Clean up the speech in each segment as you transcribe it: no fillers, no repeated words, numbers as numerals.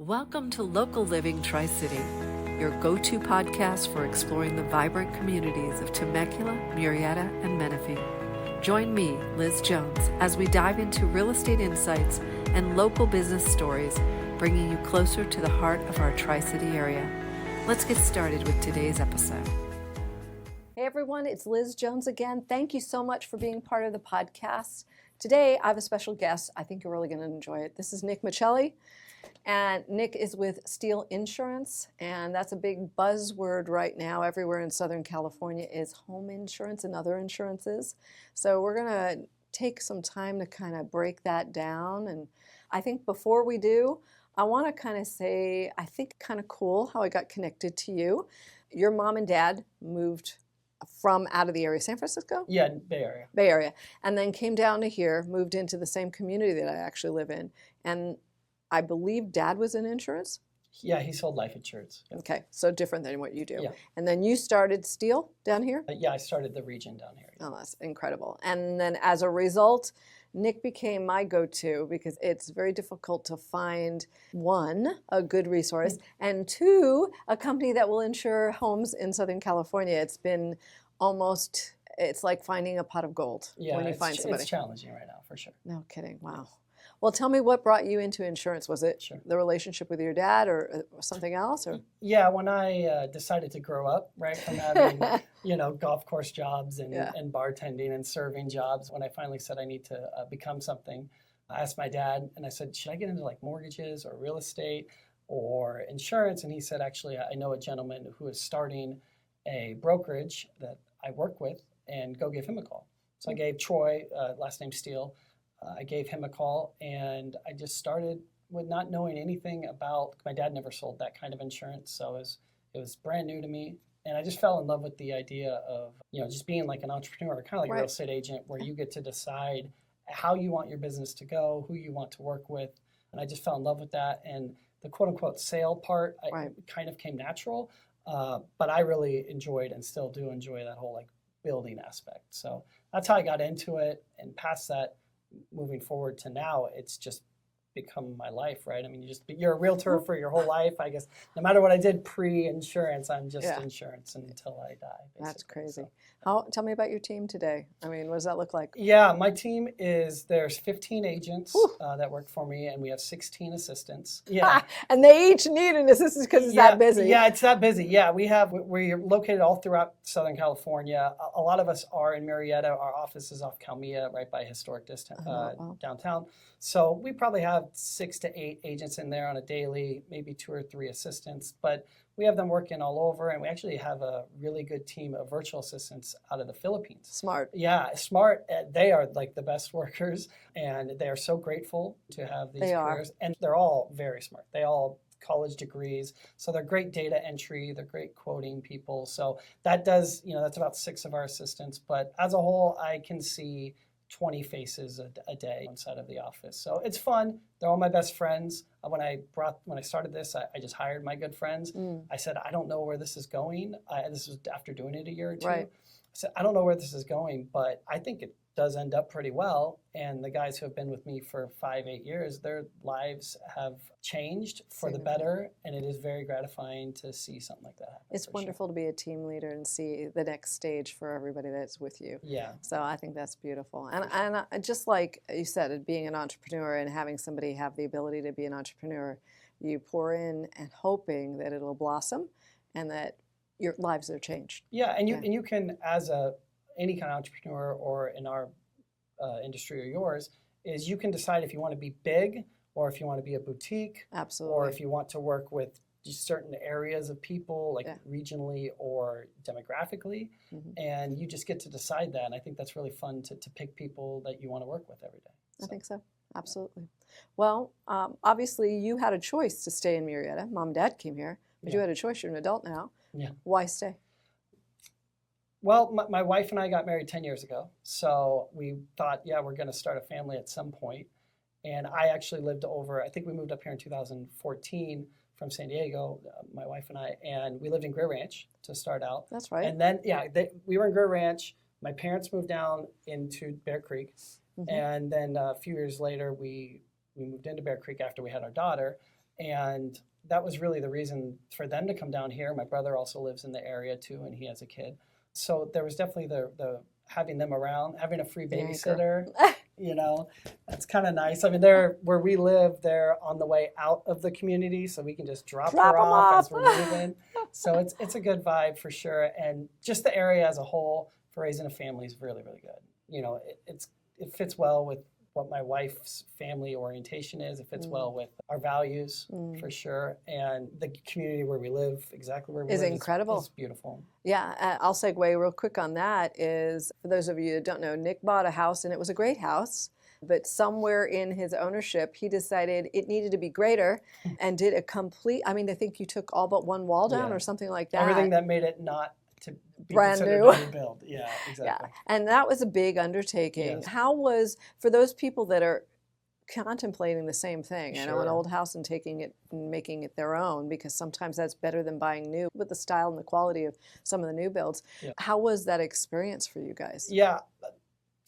Welcome to Local Living Tri-City, your go-to podcast for exploring the vibrant communities of Temecula, Murrieta, and Menifee. Join me, Liz Jones, as we dive into real estate insights and local business stories, bringing you closer to the heart of our Tri-City area. Let's get started with today's episode. Hey everyone, it's Liz Jones again. Thank you so much for being part of the podcast. Today, I have a special guest. I think you're really going to enjoy it. This is Nick Michelli. And Nick is with Steele Insurance, and that's a big buzzword right now everywhere in Southern California is home insurance and other insurances. So we're going to take some time to kind of break that down. And I think before we do, I want to kind of say, I think kind of cool how I got connected to you. Your mom and dad moved from out of the area, San Francisco? Yeah, Bay Area. Bay Area. And then came down to here, moved into the same community that I actually live in. And I believe Dad was in insurance? Yeah, he sold life insurance. Yeah. Okay, so different than what you do. Yeah. And then you started Steele down here? Yeah, I started the region down here. Oh, that's incredible. And then as a result, Nick became my go-to because it's very difficult to find, one, a good resource, and two, a company that will insure homes in Southern California. It's been almost, it's like finding a pot of gold when you find somebody. It's challenging right now, for sure. No kidding, wow. Well, tell me what brought you into insurance. Was it the relationship with your dad or something else? Or? Yeah, when I decided to grow up, right, from having, golf course jobs and bartending and serving jobs, when I finally said I need to become something, I asked my dad and I said, should I get into like mortgages or real estate or insurance? And he said, actually, I know a gentleman who is starting a brokerage that I work with and go give him a call. So I gave Troy, last name Steele, I gave him a call, and I just started with not knowing anything about. My dad never sold that kind of insurance, so it was brand new to me, and I just fell in love with the idea of just being like an entrepreneur, kind of like a real estate agent, where you get to decide how you want your business to go, who you want to work with, and I just fell in love with that. And the quote unquote sale part kind of came natural, but I really enjoyed and still do enjoy that whole like building aspect. So that's how I got into it, and past that. Moving forward to now, it's just become my life, right? I mean, you're a realtor for your whole life. I guess no matter what I did pre-insurance, I'm just insurance until I die. Basically. That's crazy. So, tell me about your team today. I mean, what does that look like? Yeah, my team there's 15 agents that work for me, and we have 16 assistants. Yeah, and they each need an assistant because it's that busy. Yeah, it's that busy. Yeah, we're located all throughout Southern California. A lot of us are in Murrieta. Our office is off Calmia, right by historic downtown. So we probably have 6 to 8 agents in there on a daily, maybe 2 or 3 assistants, but we have them working all over, and we actually have a really good team of virtual assistants out of the Philippines. Smart. Yeah, smart. They are like the best workers, and they are so grateful to have these careers. And they're all very smart. They all college degrees, so they're great data entry, they're great quoting people. So that does, that's about 6 of our assistants, but as a whole, I can see 20 faces a day inside of the office. So it's fun. They're all my best friends. When I started this, I just hired my good friends. I said, I don't know where this is going. This was after doing it a year or two. Right. I said, I don't know where this is going, but I think it does end up pretty well. And the guys who have been with me for 5-8 years, their lives have changed for the better. And it is very gratifying to see something like that happen. It's wonderful to be a team leader and see the next stage for everybody that's with you. Yeah. So I think that's beautiful. And just like you said, being an entrepreneur and having somebody have the ability to be an entrepreneur, you pour in and hoping that it'll blossom and that your lives are changed. Yeah, and you can, as any kind of entrepreneur, or in our industry or yours, is you can decide if you want to be big or if you want to be a boutique. Absolutely. Or if you want to work with just certain areas of people, like regionally or demographically, and you just get to decide that. And I think that's really fun to pick people that you want to work with every day. So. I think so. Absolutely. Well, obviously you had a choice to stay in Murrieta. Mom and Dad came here, but you had a choice. You're an adult now. Yeah. Why stay? Well, my wife and I got married 10 years ago, so we thought, we're going to start a family at some point. And I actually lived I think we moved up here in 2014 from San Diego, my wife and I, and we lived in Gray Ranch to start out. That's right. And then, we were in Gray Ranch. My parents moved down into Bear Creek, and then a few years later, we moved into Bear Creek after we had our daughter. And that was really the reason for them to come down here. My brother also lives in the area too, and he has a kid. So there was definitely the having them around, having a free babysitter, that's kind of nice. I mean, they're where we live, they're on the way out of the community, so we can just drop her off as we're moving. So it's a good vibe for sure. And just the area as a whole for raising a family is really, really good. It fits well with what my wife's family orientation is. It fits well with our values for sure. And the community where we live, exactly where we live, incredible. Is beautiful. Yeah, I'll segue real quick on that. Is for those of you that don't know, Nick bought a house and it was a great house, but somewhere in his ownership, he decided it needed to be greater and did a complete, I think you took all but one wall down or something like that. Everything that made it not to be brand new new build. Yeah, exactly. Yeah, and that was a big undertaking. Yes. How was, for those people that are contemplating the same thing, an old house and taking it and making it their own, because sometimes that's better than buying new with the style and the quality of some of the new builds. Yeah. How was that experience for you guys? Yeah,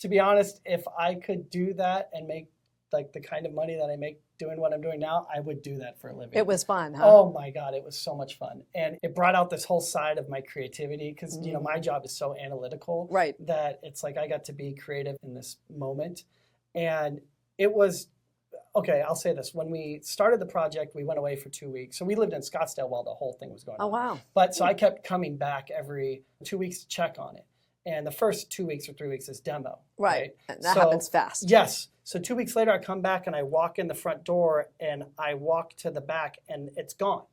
to be honest, if I could do that and make like the kind of money that I make doing what I'm doing now, I would do that for a living. It was fun, huh? Oh my God, it was so much fun. And it brought out this whole side of my creativity because, my job is so analytical that it's like I got to be creative in this moment. And it was, okay, I'll say this. When we started the project, we went away for 2 weeks. So we lived in Scottsdale while the whole thing was going on. Oh, wow. But so I kept coming back every 2 weeks to check on it. And the first 2 weeks or 3 weeks is demo. Right. That happens fast. Yes. So 2 weeks later, I come back and I walk in the front door and I walk to the back and it's gone.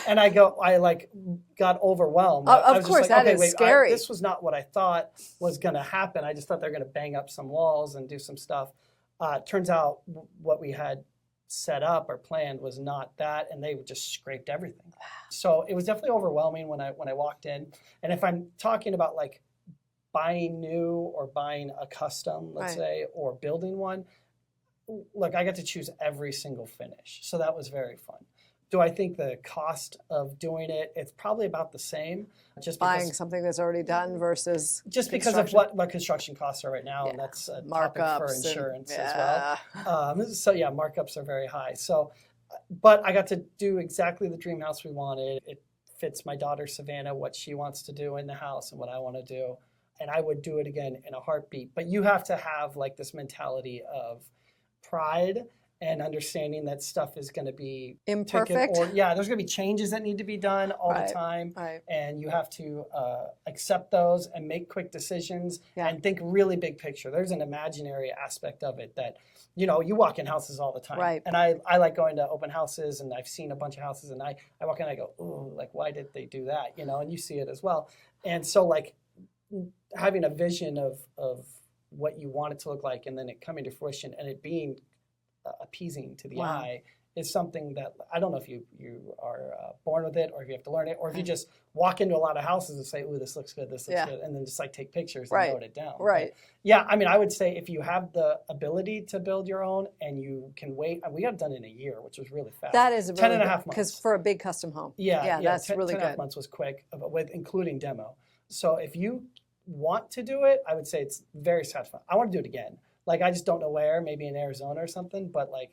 And I got overwhelmed. Of course, that is scary. This was not what I thought was going to happen. I just thought they were going to bang up some walls and do some stuff. Turns out what we had set up or planned was not that, and they just scraped everything. So it was definitely overwhelming when I walked in. And if I'm talking about like buying new or buying a custom, let's say, or building one, look, I got to choose every single finish. So that was very fun. Do I think the cost of doing it, it's probably about the same. Just buying something that's already done versus just because of what construction costs are right now, and that's a topic for insurance as well. Markups are very high. So, but I got to do exactly the dream house we wanted. It fits my daughter Savannah, what she wants to do in the house and what I want to do. And I would do it again in a heartbeat. But you have to have like this mentality of pride and understanding that stuff is going to be imperfect. There's going to be changes that need to be done all the time. Right. And you have to accept those and make quick decisions and think really big picture. There's an imaginary aspect of it that, you walk in houses all the time. Right. And I like going to open houses, and I've seen a bunch of houses, and I walk in and I go, ooh, like, why did they do that? And you see it as well. And so like having a vision of what you want it to look like and then it coming to fruition and it being appeasing to the eye is something that I don't know if you are born with it or if you have to learn it or if you just walk into a lot of houses and say, ooh, this looks good, this looks good, and then just like take pictures and note it down. Right. But, I would say if you have the ability to build your own and you can wait, we got it done in a year, which was really fast. That is 10 and a half months. Because for a big custom home. That's really good. 10 and a half months was quick, with including demo. So if you want to do it, I would say it's very satisfying. I want to do it again. Like, I just don't know where, maybe in Arizona or something, but like,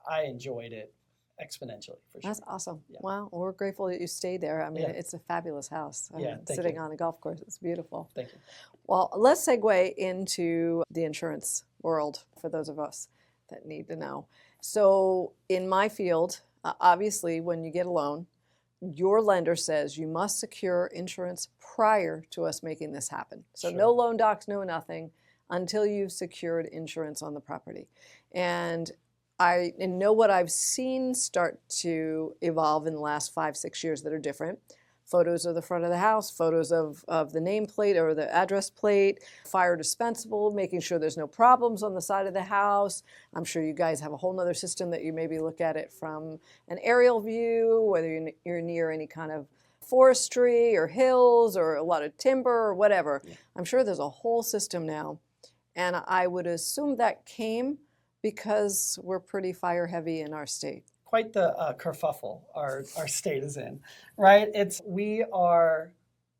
I enjoyed it exponentially for sure. That's awesome. Yeah. Wow. Well, we're grateful that you stayed there. It's a fabulous house. Sitting on a golf course. It's beautiful. Thank you. Well, let's segue into the insurance world for those of us that need to know. So in my field, obviously, when you get a loan, your lender says you must secure insurance prior to us making this happen. So no loan docs, no nothing until you've secured insurance on the property. And I know what I've seen start to evolve in the last 5-6 years that are different. Photos of the front of the house, photos of the nameplate or the address plate, fire dispensable, making sure there's no problems on the side of the house. I'm sure you guys have a whole nother system that you maybe look at it from an aerial view, whether you're near any kind of forestry or hills or a lot of timber or whatever. Yeah. I'm sure there's a whole system now. And I would assume that came because we're pretty fire heavy in our state. Quite the kerfuffle our state is in, right? We are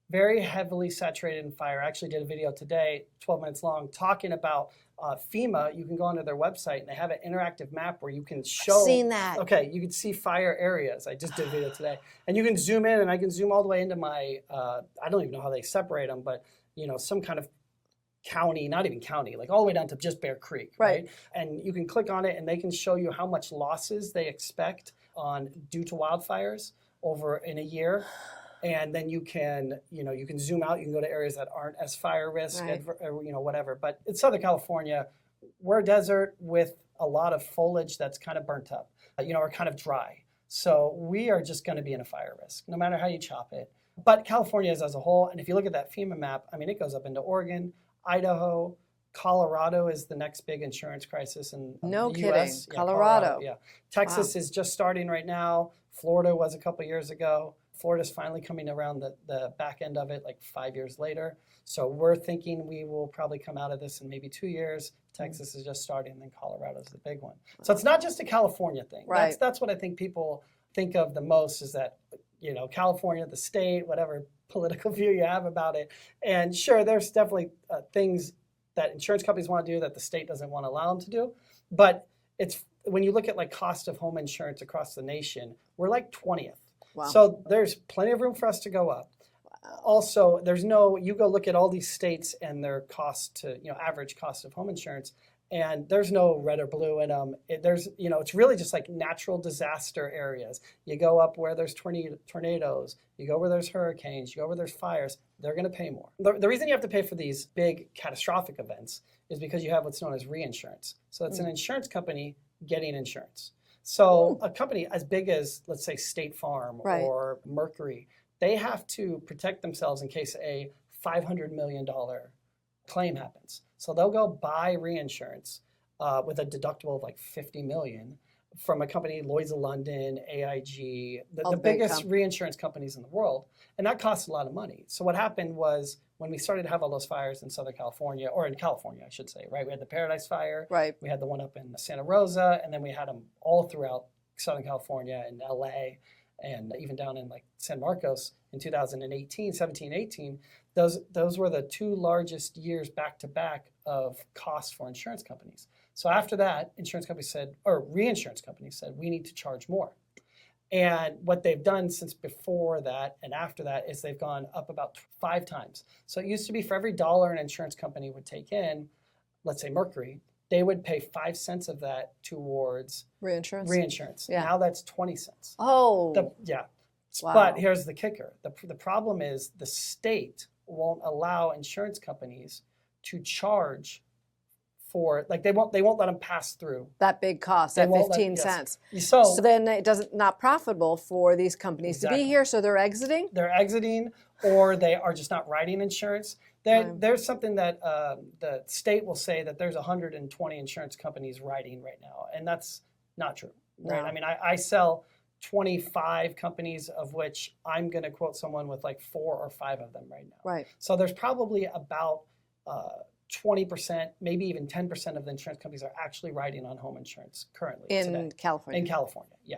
very heavily saturated in fire. I actually did a video today, 12 minutes long, talking about FEMA. You can go onto their website and they have an interactive map where you can show. I've seen that. Okay, you can see fire areas. I just did a video today. And you can zoom in, and I can zoom all the way into my, I don't even know how they separate them, but some kind of county, not even county, like all the way down to just Bear Creek, right? And you can click on it and they can show you how much losses they expect due to wildfires over in a year. And then you can zoom out, you can go to areas that aren't as fire risk, whatever. But in Southern California, we're a desert with a lot of foliage that's kind of burnt up, or kind of dry. So we are just going to be in a fire risk, no matter how you chop it. But California is as a whole, and if you look at that FEMA map, I mean, it goes up into Oregon, Idaho, Colorado is the next big insurance crisis in no the kidding. US. Colorado. Yeah. Texas is just starting right now. Florida was a couple years ago. Florida's finally coming around the back end of it, like 5 years later. So we're thinking we will probably come out of this in maybe 2 years. Texas is just starting, and then Colorado's the big one. So it's not just a California thing. Right. That's what I think people think of the most, is that, California, the state, whatever political view you have about it. And sure, there's definitely things that insurance companies want to do that the state doesn't want to allow them to do. But it's when you look at like cost of home insurance across the nation, we're like 20th. Wow. So there's plenty of room for us to go up. Also, you go look at all these states and their average cost of home insurance, and there's no red or blue in them. It's really just like natural disaster areas. You go up where there's tornadoes, you go where there's hurricanes, you go where there's fires, they're going to pay more. The reason you have to pay for these big catastrophic events is because you have what's known as reinsurance. So it's an insurance company getting insurance. So a company as big as, let's say, State Farm or Mercury, they have to protect themselves in case a $500 million claim happens. So they'll go buy reinsurance with a deductible of like $50 million from a company, Lloyd's of London, AIG, the biggest reinsurance companies in the world. And that costs a lot of money. So what happened was, when we started to have all those fires in Southern California, or in California, I should say, right? We had the Paradise Fire. Right. We had the one up in Santa Rosa, and then we had them all throughout Southern California and LA, and even down in like San Marcos in 2018, 17, 18. Those were the two largest years back to back of costs for insurance companies. So after that, reinsurance companies said, we need to charge more. And what they've done since before that and after that is they've gone up about 5 times. So it used to be for every dollar an insurance company would take in, let's say Mercury, they would pay 5 cents of that towards reinsurance. Yeah. Now that's 20 cents. Oh. Wow. But here's the kicker. The problem is the state won't allow insurance companies to charge for, like, they won't let them pass through that big cost at 15 cents. So then it doesn't not profitable for these companies to be here, so they're exiting. Or they are just not writing insurance. There's something that the state will say that there's 120 insurance companies writing right now, and that's not true. Right? I mean, I sell 25 companies, of which I'm going to quote someone with like 4 or 5 of them right now. Right. So there's probably about 20%, maybe even 10% of the insurance companies are actually writing on home insurance currently in California. In California, yeah.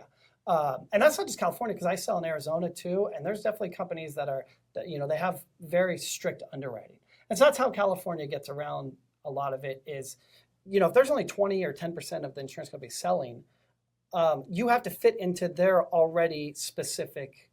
And that's not just California, because I sell in Arizona too, and there's definitely companies that they have very strict underwriting. And so that's how California gets around a lot of it is, if there's only 20 or 10% of the insurance companies selling, you have to fit into their already specific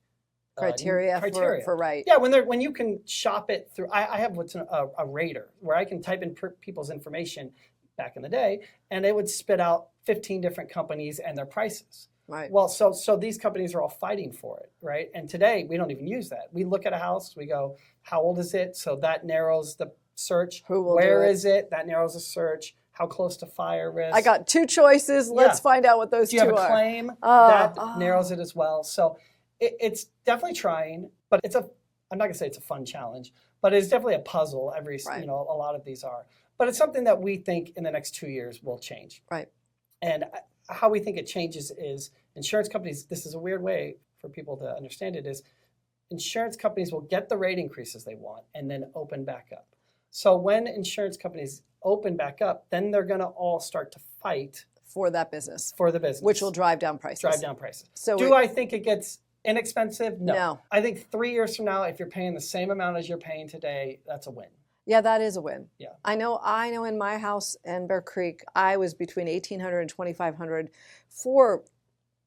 criteria. For right. Yeah, when you can shop it through, I have what's a rater, where I can type in people's information back in the day, and it would spit out 15 different companies and their prices. Right. Well, so these companies are all fighting for it, right? And today we don't even use that. We look at a house, we go, how old is it? So that narrows the search. Where is it? That narrows the search. How close to fire risk? I got 2 choices. Let's find out what those 2 are. Do you have a claim? That narrows it as well. So it's definitely trying, but I'm not gonna say it's a fun challenge, but it's definitely a puzzle. A lot of these are, but it's something that we think in the next 2 years will change. Right. And how we think it changes is insurance companies, this is a weird way for people to understand it, is insurance companies will get the rate increases they want and then open back up. So when insurance companies open back up, then they're going to all start to fight for that business. For the business. Which will drive down prices. So do I think it gets Inexpensive? No. No. I think 3 years from now, if you're paying the same amount as you're paying today, that's a win. Yeah, that is a win. Yeah. I know in my house in Bear Creek, I was between $1,800 and $2,500 for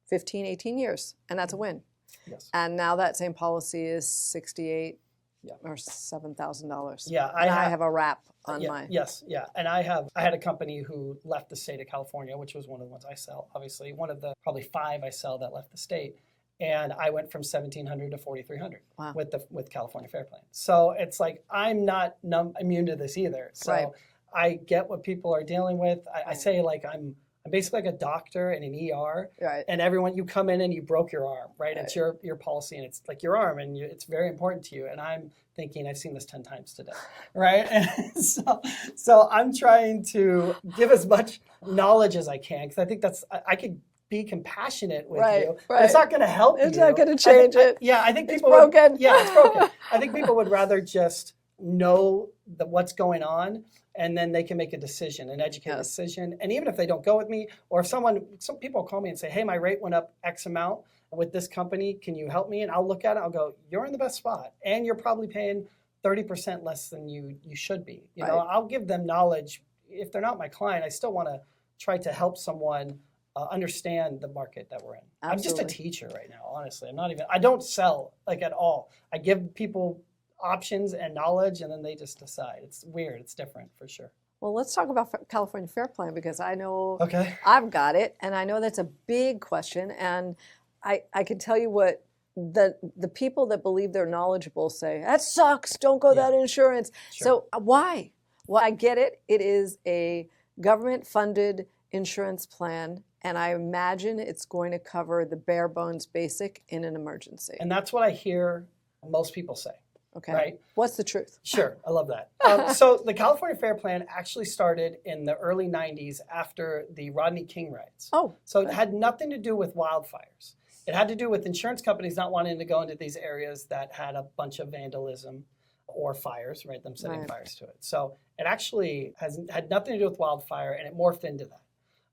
15, 18 years, and that's a win. Yes. And now that same policy is $68 Yeah. or $7,000. Yeah, I have a wrap on yeah, my. Yes, yeah. And I had a company who left the state of California, which was one of the ones I sell, obviously. One of the probably 5 I sell that left the state. And I went from $1,700 to $4,300 Wow. with California Fair Plan. So it's like I'm not immune to this either. So Right. I get what people are dealing with. I say like I'm basically like a doctor in an ER, Right. and everyone, you come in and you broke your arm, right? Right. It's your policy, and it's like your arm, and it's very important to you. And I'm thinking I've seen this 10 times today, right? And so I'm trying to give as much knowledge as I can, because I think I could be compassionate with Right, you. right. But it's not going to help you. It's not going to change it. I think It's people broken. it's broken. I think people would rather just know what's going on, and then they can make a decision, an educated Yes. decision. And even if they don't go with me, or if some people call me and say, hey, my rate went up X amount with this company, can you help me? And I'll look at it, I'll go, you're in the best spot, and you're probably paying 30% less than you should be. You know, Right. I'll give them knowledge. If they're not my client, I still want to try to help someone understand the market that we're in. Absolutely. I'm just a teacher right now, honestly. I don't sell like at all. I give people options and knowledge, and then they just decide. It's weird. It's different for sure. Well, let's talk about California Fair Plan, because I know Okay. I've got it, and I know that's a big question. And I can tell you what the people that believe they're knowledgeable say, that sucks, don't go that insurance. Sure. So why? Well, I get it. It is a government-funded insurance plan, and I imagine it's going to cover the bare bones basic in an emergency. And that's what I hear most people say. Okay. Right. What's the truth? Sure, I love that. So the California Fair Plan actually started in the early 90s after the Rodney King riots. Oh. So it had nothing to do with wildfires. It had to do with insurance companies not wanting to go into these areas that had a bunch of vandalism or fires, right? Them setting Right. fires to it. So it actually had nothing to do with wildfire, and it morphed into that.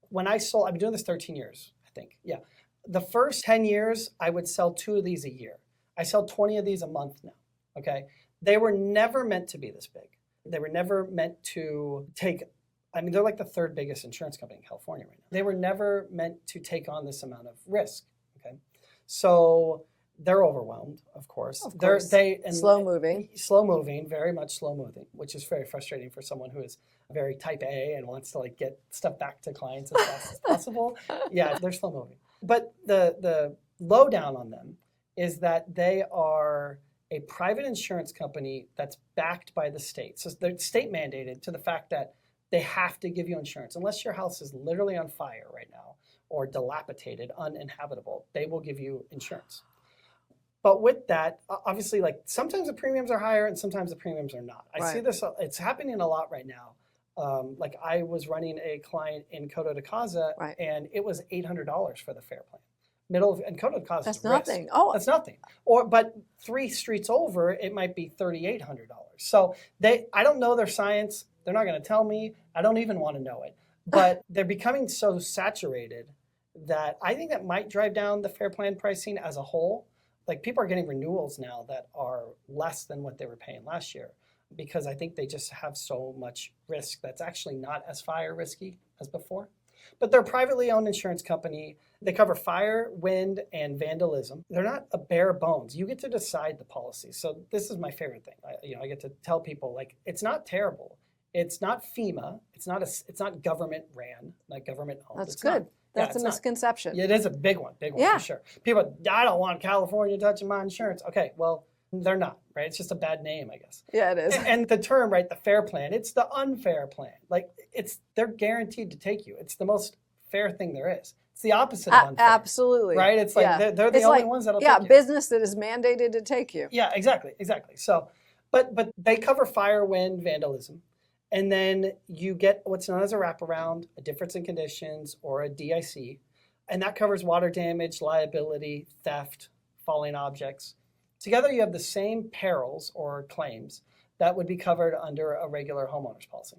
When I've been doing this 13 years, I think. Yeah. The first 10 years, I would sell 2 of these a year. I sell 20 of these a month now. Okay. They were never meant to be this big. They were never meant to they're like the 3rd biggest insurance company in California right now. They were never meant to take on this amount of risk. Okay. So they're overwhelmed, of course. Of course. Slow moving. Slow moving, very much slow moving, which is very frustrating for someone who is very type A and wants to like get stuff back to clients as fast as possible. Yeah, they're slow moving. But the lowdown on them is that they are a private insurance company that's backed by the state. So they're state mandated to the fact that they have to give you insurance. Unless your house is literally on fire right now or dilapidated, uninhabitable, they will give you insurance. But with that, obviously, like sometimes the premiums are higher and sometimes the premiums are not. I see this, it's happening a lot right now. Like I was running a client in Coto de Caza, and it was $800 for the fair plan. And Coto de Caza That's is a risk. nothing. Oh, that's nothing. But 3 streets over, it might be $3,800. So I don't know their science. They're not going to tell me. I don't even want to know it. But they're becoming so saturated that I think that might drive down the fair plan pricing as a whole. Like people are getting renewals now that are less than what they were paying last year, because I think they just have so much risk that's actually not as fire risky as before. But they're a privately owned insurance company. They cover fire, wind, and vandalism. They're not a bare bones. You get to decide the policy. So this is my favorite thing. I get to tell people, like, it's not terrible. It's not FEMA. It's not government ran, like government owned. That's it's good. Not, That's a misconception. Yeah, it is a big one for sure. People, I don't want California touching my insurance. Okay, well, they're not, right? It's just a bad name, I guess. Yeah, it is. And the term, right, the fair plan, it's the unfair plan. Like, they're guaranteed to take you. It's the most fair thing there is. It's the opposite of unfair. Absolutely. Right? It's like they're the only ones that'll take you. Yeah, business that is mandated to take you. Yeah, exactly. So, but they cover fire, wind, vandalism. And then you get what's known as a wraparound, a difference in conditions, or a DIC. And that covers water damage, liability, theft, falling objects. Together, you have the same perils or claims that would be covered under a regular homeowner's policy.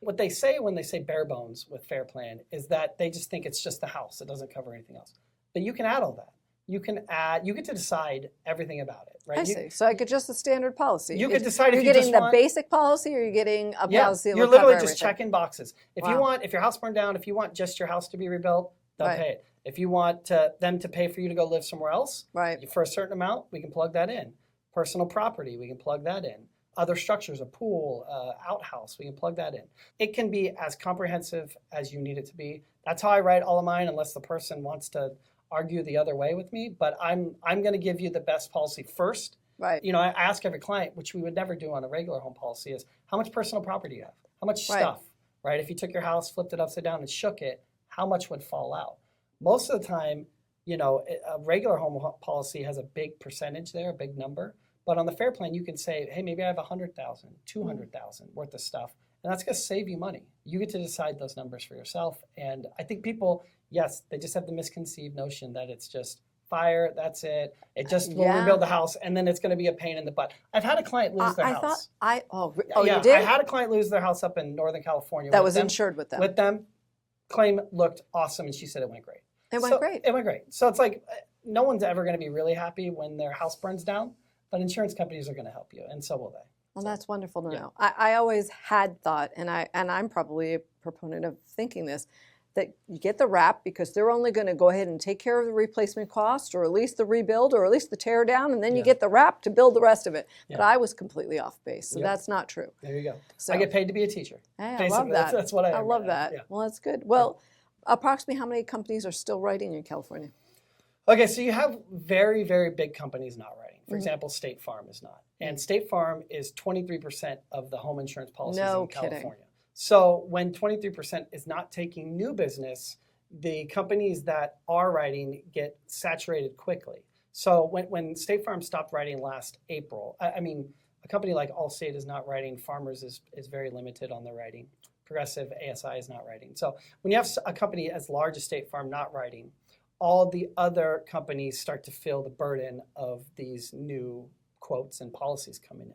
What they say when they say bare bones with fair plan is that they just think it's just the house. It doesn't cover anything else. But you can add all that. you can add, you get to decide everything about it, right? I see. So I get just the standard policy. You could decide if you're you just getting the want, basic policy, or you're getting a policy that you're will literally cover just everything? checking boxes. If you want, if your house burned down, if you want just your house to be rebuilt, they'll Right. pay it. If you want them to pay for you to go live somewhere else, Right. for a certain amount, we can plug that in. Personal property, we can plug that in. Other structures, a pool, outhouse, we can plug that in. It can be as comprehensive as you need it to be. That's how I write all of mine, unless the person wants to argue the other way with me. But I'm going to give you the best policy first. Right. You know, I ask every client, which we would never do on a regular home policy, is how much personal property you have? How much Right. stuff, right? If you took your house, flipped it upside down and shook it, how much would fall out? Most of the time, you know, a regular home policy has a big percentage there, a big number. But on the fair plan, you can say, hey, maybe I have 100,000, 200,000 worth of stuff. And that's going to save you money. You get to decide those numbers for yourself. And I think people, yes, they just have the misconceived notion that it's just fire, that's it. It just will rebuild the house, and then it's going to be a pain in the butt. I've had a client lose their house. You Yeah, did? I had a client lose their house up in Northern California. That was insured with them. With them. Claim looked awesome, and she said it went great. It went great. It went great. So it's like no one's ever going to be really happy when their house burns down, but insurance companies are going to help you, and so will they. Well, that's wonderful to know. I always had thought, and I'm probably a proponent of thinking this, that you get the wrap because they're only going to go ahead and take care of the replacement cost, or at least the rebuild, or at least the tear down, and then you get the wrap to build the rest of it. But I was completely off base, so that's not true. There you go. So, I get paid to be a teacher. Hey, I Basically, love that. That's what I am love right now. that. Yeah. Well, that's good. Well, approximately how many companies are still writing in California? Okay, so you have very, very big companies not writing. For example, State Farm is not. And State Farm is 23% of the home insurance policies in California. So when 23% is not taking new business, the companies that are writing get saturated quickly. So when State Farm stopped writing last April, I mean, a company like Allstate is not writing. Farmers is very limited on their writing. Progressive, ASI is not writing. So when you have a company as large as State Farm not writing, all the other companies start to feel the burden of these new quotes and policies coming in.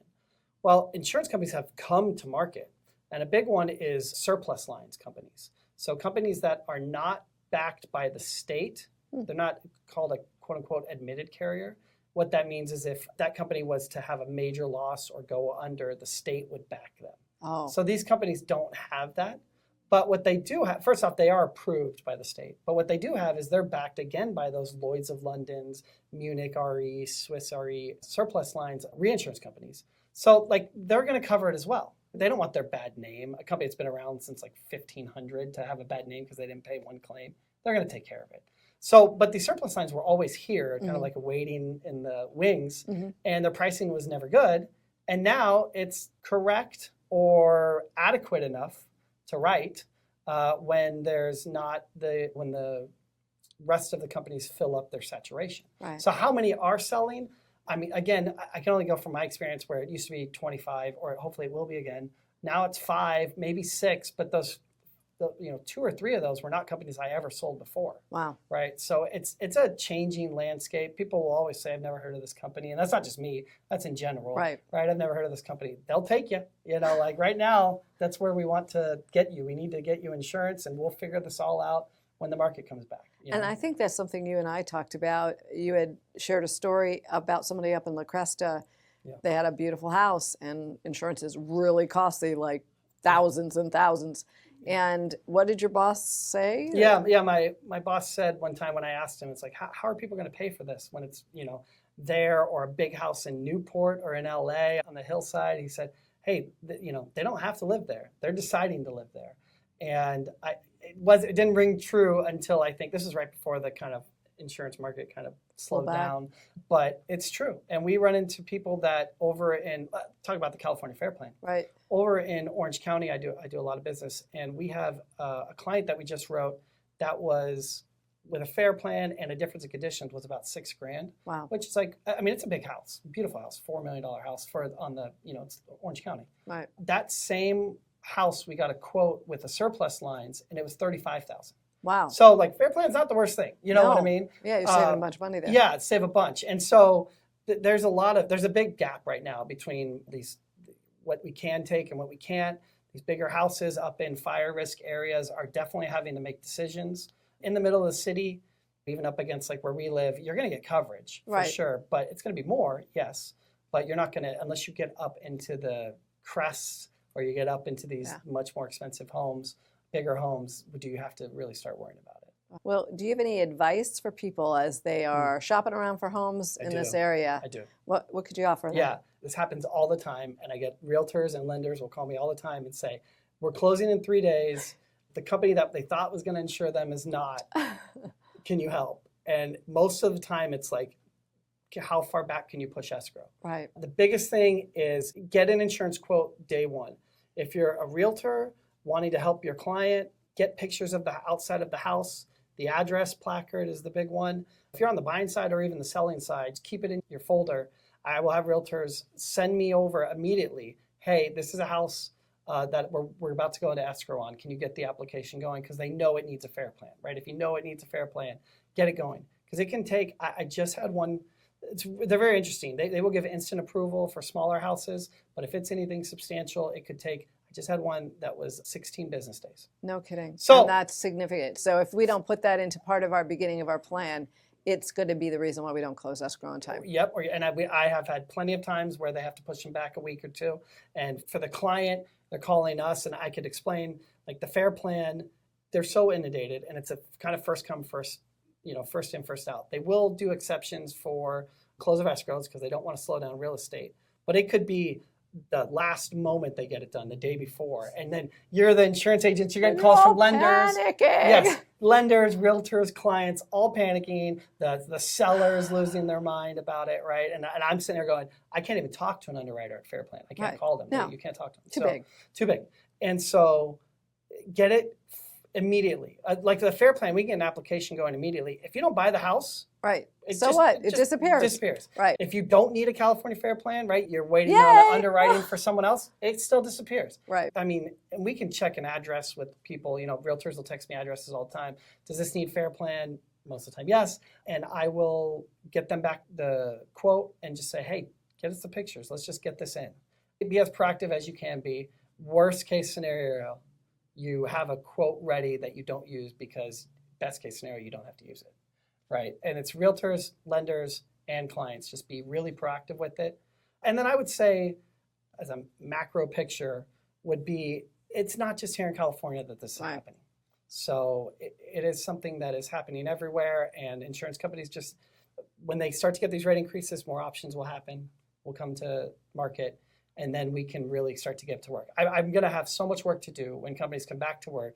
Well, insurance companies have come to market, and a big one is surplus lines companies. So companies that are not backed by the state, they're not called a quote-unquote admitted carrier. What that means is if that company was to have a major loss or go under, the state would back them. Oh. So these companies don't have that. But what they do have, first off, they are approved by the state. But what they do have is they're backed again by those Lloyd's of London's, Munich Re, Swiss Re, surplus lines, reinsurance companies. So like they're going to cover it as well. They don't want their bad name. A company that's been around since like 1500 to have a bad name because they didn't pay one claim. They're going to take care of it. So, but the surplus lines were always here, kind of like waiting in the wings, and their pricing was never good. And now it's correct or adequate enough to write when there's not when the rest of the companies fill up their saturation. Right. So how many are selling? I mean, again, I can only go from my experience where it used to be 25, or hopefully it will be again. Now it's 5, maybe 6, but those, 2 or 3 of those were not companies I ever sold before. Wow. Right. So it's a changing landscape. People will always say, I've never heard of this company. And that's not just me. That's in general. Right. I've never heard of this company. They'll take you. Like right now, that's where we want to get you. We need to get you insurance, and we'll figure this all out when the market comes back. And I think that's something you and I talked about. You had shared a story about somebody up in La Cresta. Yeah. They had a beautiful house, and insurance is really costly, like thousands and thousands. And what did your boss say? Yeah. My boss said one time when I asked him, it's like, how are people going to pay for this when it's, there, or a big house in Newport or in LA on the hillside? He said, hey, they don't have to live there. They're deciding to live there. And it didn't ring true until I think this is right before the kind of insurance market kind of slowed down. But it's true. And we run into people that over in, talk about the California Fair Plan. Right. Over in Orange County, I do a lot of business, and we have a client that we just wrote that was with a fair plan and a difference in conditions was about $6,000. Wow. Which is like, I mean, it's a big house, beautiful house, $4 million house it's Orange County. Right. That same house, we got a quote with the surplus lines, and it was $35,000. Wow. So like fair plan's not the worst thing. You know what I mean? Yeah, you're saving a bunch of money there. Yeah, save a bunch. And so there's a big gap right now between what we can take and what we can't. These bigger houses up in fire risk areas are definitely having to make decisions. In the middle of the city, even up against like where we live, you're going to get coverage for Right. sure, but it's going to be more, yes. But you're not going to, unless you get up into the crests or you get up into these much more expensive homes, bigger homes, do you have to really start worrying about it. Well, do you have any advice for people as they are shopping around for homes in this area? I do. What could you offer them? Yeah, this happens all the time, and I get realtors and lenders will call me all the time and say, we're closing in 3 days. The company that they thought was going to insure them is not. Can you help? And most of the time it's like, how far back can you push escrow? Right. The biggest thing is get an insurance quote day one. If you're a realtor wanting to help your client, get pictures of the outside of the house. The address placard is the big one. If you're on the buying side or even the selling side, keep it in your folder. I will have realtors send me over immediately, hey, this is a house that we're about to go into escrow on. Can you get the application going? Because they know it needs a fair plan, right? If you know it needs a fair plan, get it going. Because it can take, I just had one, they're very interesting. They will give instant approval for smaller houses, but if it's anything substantial, it could take, I just had one that was 16 business days. No kidding. So and that's significant. So if we don't put that into part of our beginning of our plan, it's going to be the reason why we don't close escrow on time. Yep. And I have had plenty of times where they have to push them back a week or two. And for the client, they're calling us, and I could explain like the fair plan. They're so inundated, and it's a kind of first come, first in, first out. They will do exceptions for close of escrows because they don't want to slow down real estate. But it could be the last moment they get it done, the day before. And then you're the insurance agent, you're getting calls from lenders. Panicking. Yes, lenders, realtors, clients, all panicking. The sellers losing their mind about it, right? And I'm sitting there going, I can't even talk to an underwriter at Fair Plan. I can't call them. No. You can't talk to them. Too big. Too big. And so get it immediately. Like the Fair Plan, we get an application going immediately. If you don't buy the house, right. It It disappears. Right. If you don't need a California Fair Plan, right, you're waiting Yay! on the underwriting for someone else, it still disappears. Right. I mean, and we can check an address with people. Realtors will text me addresses all the time. Does this need Fair Plan? Most of the time, yes. And I will get them back the quote and just say, hey, get us the pictures. Let's just get this in. Be as proactive as you can be. Worst case scenario, you have a quote ready that you don't use because best case scenario, you don't have to use it. Right. And it's realtors, lenders, and clients. Just be really proactive with it. And then I would say, as a macro picture, would be it's not just here in California that this is happening. So it is something that is happening everywhere. And insurance companies just, when they start to get these rate increases, more options will happen, will come to market. And then we can really start to get to work. I'm going to have so much work to do when companies come back to work.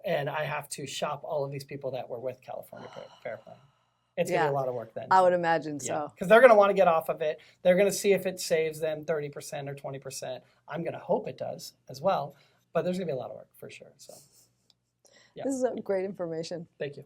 And I have to shop all of these people that were with California Fair Plan. It's going to be a lot of work then. I would imagine so. Because they're going to want to get off of it. They're going to see if it saves them 30% or 20%. I'm going to hope it does as well. But there's going to be a lot of work for sure. So, This is great information. Thank you.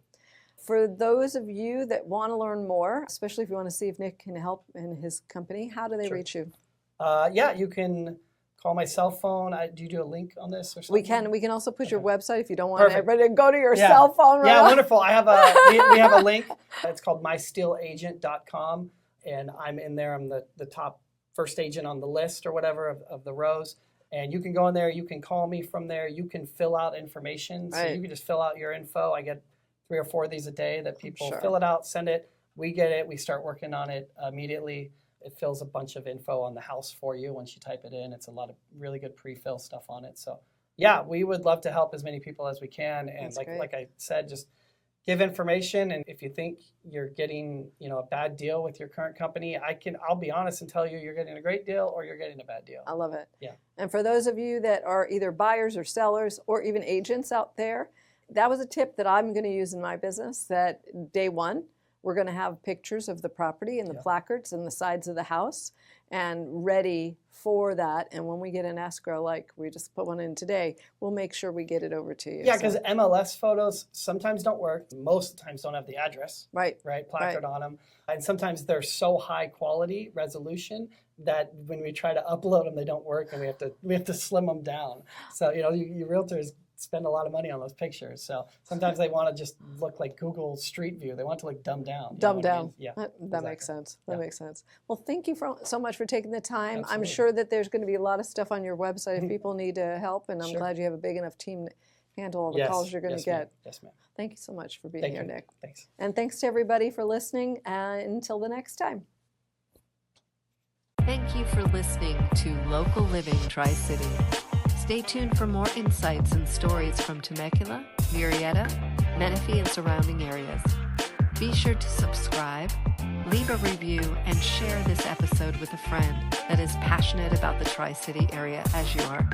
For those of you that want to learn more, especially if you want to see if Nick can help in his company, how do they reach you? You can call my cell phone. Do you do a link on this or something? We can also put your website if you don't want everybody to go to your cell phone. Yeah, wonderful. I have we have a link. It's called mysteeleagent.com, and I'm in there. I'm the top first agent on the list or whatever of the rows. And you can go in there. You can call me from there. You can fill out information. So you can just fill out your info. I get 3 or 4 of these a day that people fill it out, send it. We get it. We start working on it immediately. It fills a bunch of info on the house for you once you type it in. It's a lot of really good pre-fill stuff on it. So, yeah, we would love to help as many people as we can. And like I said, just give information. And if you think you're getting a bad deal with your current company, I'll be honest and tell you you're getting a great deal or you're getting a bad deal. I love it. Yeah. And for those of you that are either buyers or sellers or even agents out there, that was a tip that I'm going to use in my business. That day one, we're going to have pictures of the property and the placards and the sides of the house and ready for that. And when we get an escrow, like we just put one in today, we'll make sure we get it over to you. Yeah, because MLS photos sometimes don't work. Most of the times don't have the address. Right. Placard on them. And sometimes they're so high quality resolution that when we try to upload them, they don't work and we have to slim them down. So, you realtors spend a lot of money on those pictures. So sometimes they want to just look like Google Street View. They want to look dumbed down. Dumbed down. I mean? Yeah. That makes sense. That makes sense. Well, thank you so much for taking the time. Absolutely. I'm sure that there's going to be a lot of stuff on your website if people need help, and I'm glad you have a big enough team handle all the calls you're going to get. Yes, ma'am. Thank you so much for being here, Nick. Thanks. And thanks to everybody for listening. Until the next time. Thank you for listening to Local Living Tri-City. Stay tuned for more insights and stories from Temecula, Murrieta, Menifee, and surrounding areas. Be sure to subscribe, leave a review, and share this episode with a friend that is passionate about the Tri-City area as you are.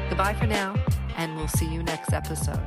Goodbye for now, and we'll see you next episode.